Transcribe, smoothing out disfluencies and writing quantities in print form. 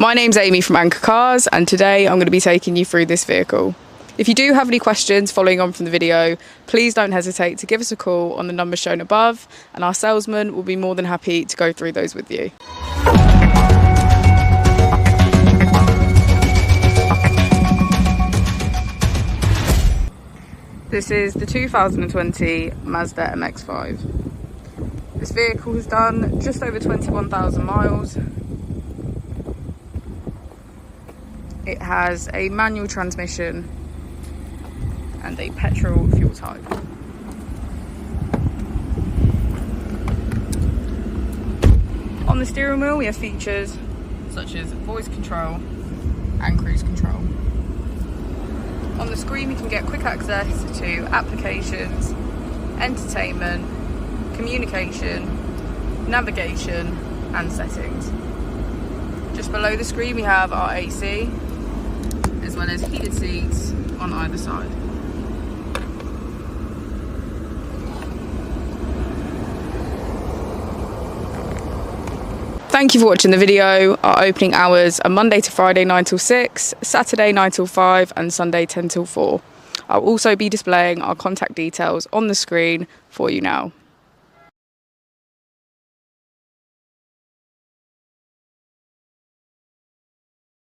My name's Amy from Anchor Cars, and today I'm going to be taking you through this vehicle. If you do have any questions following on from the video, please don't hesitate to give us a call on the number shown above, and our salesman will be more than happy to go through those with you. This is the 2020 Mazda MX-5. This vehicle has done just over 21,000 miles. It has a manual transmission and a petrol fuel type. On the steering wheel we have features such as voice control and cruise control. On the screen we can get quick access to applications, entertainment, communication, navigation and settings. Just below the screen we have our AC, as well as heated seats on either side. Thank you for watching the video. Our opening hours are Monday to Friday 9 till 6, Saturday 9 till 5 and Sunday 10 till 4. I'll also be displaying our contact details on the screen for you now.